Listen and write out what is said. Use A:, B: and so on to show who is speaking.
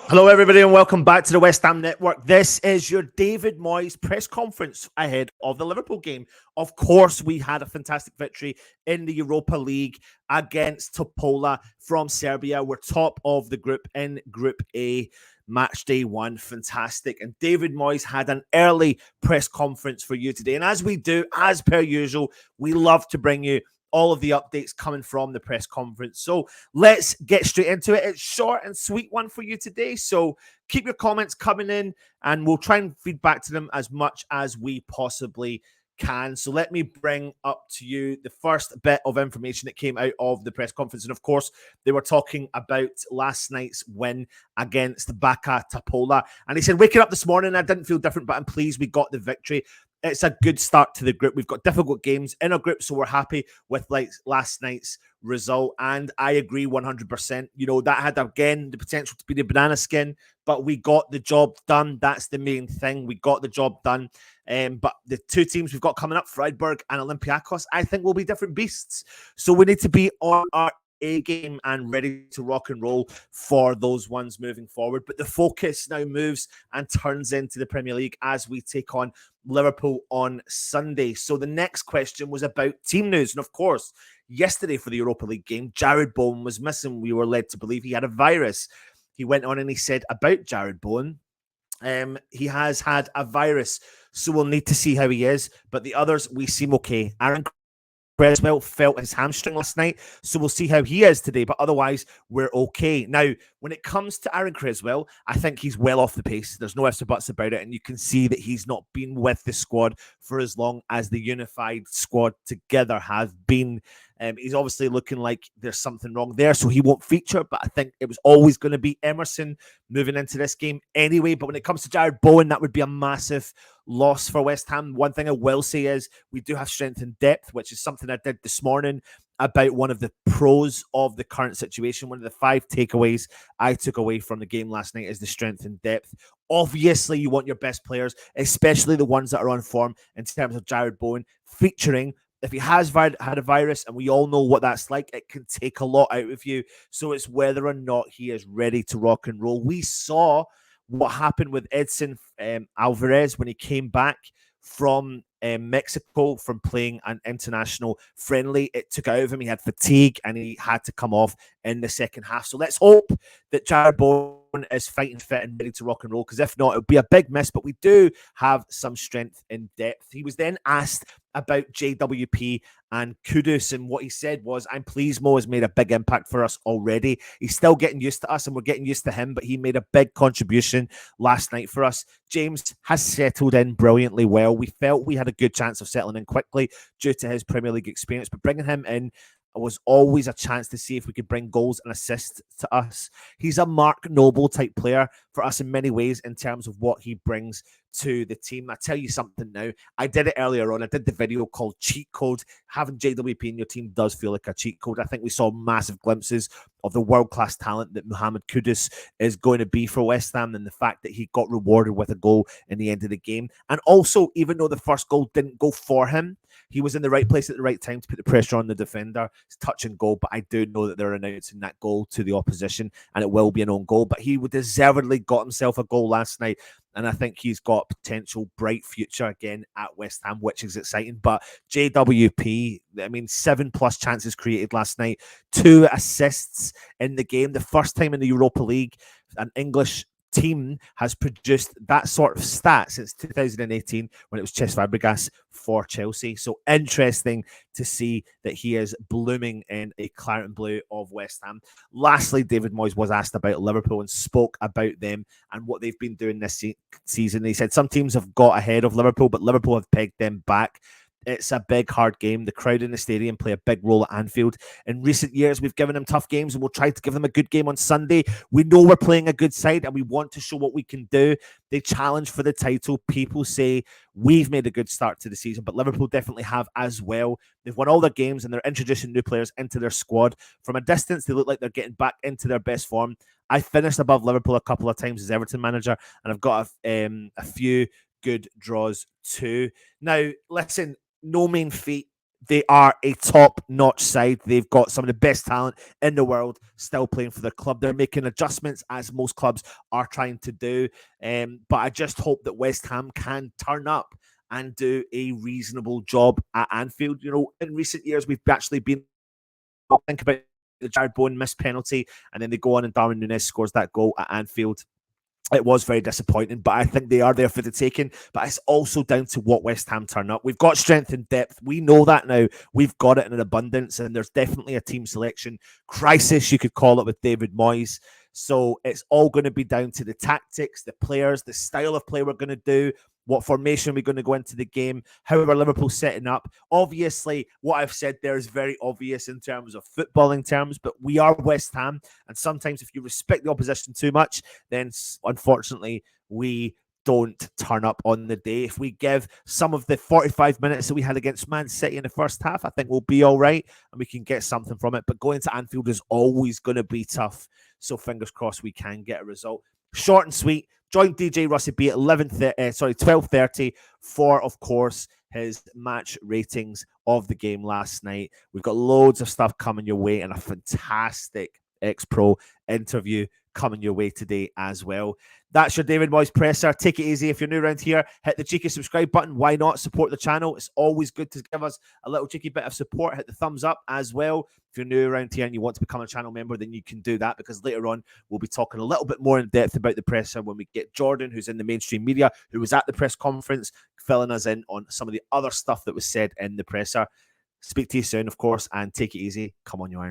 A: Hello, everybody, and welcome back to the West Ham Network. This is your David Moyes press conference ahead of the Liverpool game. Of course, we had a fantastic victory in the Europa League against Topola from Serbia. We're top of the group in Group A. Match day one, fantastic. And David Moyes had an early press conference for you today. And as we do, as per usual, we love to bring you all of the updates coming from the press conference. So let's get straight into it. It's short and sweet one for you today. So keep your comments coming in and we'll try and feed back to them as much as we possibly can. So let me bring up to you the first bit of information that came out of the press conference. And of course, they were talking about last night's win against Barca Topola. And he said, waking up this morning, I didn't feel different, but I'm pleased we got the victory. It's a good start to the group. We've got difficult games in our group, so we're happy with last night's result. And I agree 100%. You know, that had, again, the potential to be the banana skin, but we got the job done. That's the main thing. We got the job done. But the two teams we've got coming up, Freiburg and Olympiacos, I think will be different beasts. So we need to be on our A game and ready to rock and roll for those ones moving forward. But the focus now moves and turns into the Premier League as we take on Liverpool on Sunday. So the next question was about team news. And of course, yesterday for the Europa League game, Jared Bowen was missing. We were led to believe he had a virus. He went on and he said about Jared Bowen, he has had a virus, so we'll need to see how he is. But the others, we seem okay. Aaron Creswell felt his hamstring last night, so we'll see how he is today. But otherwise, we're okay. Now, when it comes to Aaron Creswell, I think he's well off the pace. There's no ifs or buts about it. And you can see that he's not been with the squad for as long as the unified squad together have been. He's obviously looking like there's something wrong there, so he won't feature. But I think it was always going to be Emerson moving into this game anyway. But when it comes to Jared Bowen, that would be a massive loss for West Ham. One thing I will say is we do have strength in depth, which is something I did this morning about one of the pros of the current situation. One of the 5 takeaways I took away from the game last night is the strength in depth. Obviously, you want your best players, especially the ones that are on form in terms of Jared Bowen, featuring. If he has had a virus, and we all know what that's like, it can take a lot out of you. So it's whether or not he is ready to rock and roll. We saw what happened with Edson Alvarez when he came back from Mexico from playing an international friendly. It took out of him. He had fatigue and he had to come off in the second half. So let's hope that Jared Bowen is fighting fit and ready to rock and roll, because if not, it would be a big miss. But we do have some strength in depth. He was then asked about JWP and Kudus, and what he said was, I'm pleased Mo has made a big impact for us already. He's still getting used to us and we're getting used to him, but he made a big contribution last night for us. James has settled in brilliantly well. We felt we had a good chance of settling in quickly due to his Premier League experience, but bringing him in was always a chance to see if we could bring goals and assists to us. He's a Mark Noble type player for us in many ways in terms of what he brings to the team. I tell you something now. I did it earlier on. I did the video called Cheat Code. Having JWP in your team does feel like a cheat code. I think we saw massive glimpses of the world-class talent that Mohamed Kudus is going to be for West Ham, and the fact that he got rewarded with a goal in the end of the game. And also, even though the first goal didn't go for him, he was in the right place at the right time to put the pressure on the defender. It's touch and goal, but I do know that they're announcing that goal to the opposition, and it will be an own goal. But he deservedly got himself a goal last night, and I think he's got a potential bright future again at West Ham, which is exciting. But JWP, I mean, 7+ chances created last night, 2 assists in the game. The first time in the Europa League an English team has produced that sort of stat since 2018 when it was Cesc Fabregas for Chelsea. So interesting to see that he is blooming in a claret and blue of West Ham. Lastly, David Moyes was asked about Liverpool and spoke about them and what they've been doing this season. He said some teams have got ahead of Liverpool, but Liverpool have pegged them back. It's a big, hard game. The crowd in the stadium play a big role at Anfield. In recent years, we've given them tough games, and we'll try to give them a good game on Sunday. We know we're playing a good side, and we want to show what we can do. They challenge for the title. People say we've made a good start to the season, but Liverpool definitely have as well. They've won all their games, and they're introducing new players into their squad. From a distance, they look like they're getting back into their best form. I finished above Liverpool a couple of times as Everton manager, and I've got a few good draws too. Now, listen, no mean feat They are a top-notch side. They've got some of the best talent in the world still playing for their club. They're making adjustments, as most clubs are trying to do. But I just hope that West Ham can turn up and do a reasonable job at Anfield. You know, in recent years, we've actually been, think about the Jared Bowen missed penalty, and then they go on and Darwin Núñez scores that goal at Anfield. It was very disappointing, but I think they are there for the taking. But it's also down to what West Ham turn up. We've got strength and depth. We know that now. We've got it in an abundance, and there's definitely a team selection crisis, you could call it, with David Moyes. So it's all going to be down to the tactics, the players, the style of play we're going to do, what formation we're going to go into the game, how are Liverpool setting up. Obviously, what I've said there is very obvious in terms of footballing terms, but we are West Ham, and sometimes if you respect the opposition too much, then unfortunately we don't turn up on the day. If we give some of the 45 minutes that we had against Man City in the first half, I think we'll be all right and we can get something from it. But going to Anfield is always going to be tough. So fingers crossed we can get a result. Short and sweet. Join DJ Russie B at 12:30 for, of course, his match ratings of the game last night. We've got loads of stuff coming your way and a fantastic X-Pro interview coming your way today as well. That's your David Moyes presser. Take it easy. If you're new around here, hit the cheeky subscribe button. Why not support the channel? It's always good to give us a little cheeky bit of support. Hit the thumbs up as well. If you're new around here and you want to become a channel member, then you can do that, because later on we'll be talking a little bit more in depth about the presser when we get Jordan, who's in the mainstream media, who was at the press conference, filling us in on some of the other stuff that was said in the presser. Speak to you soon, of course, and take it easy. Come on, you Iron.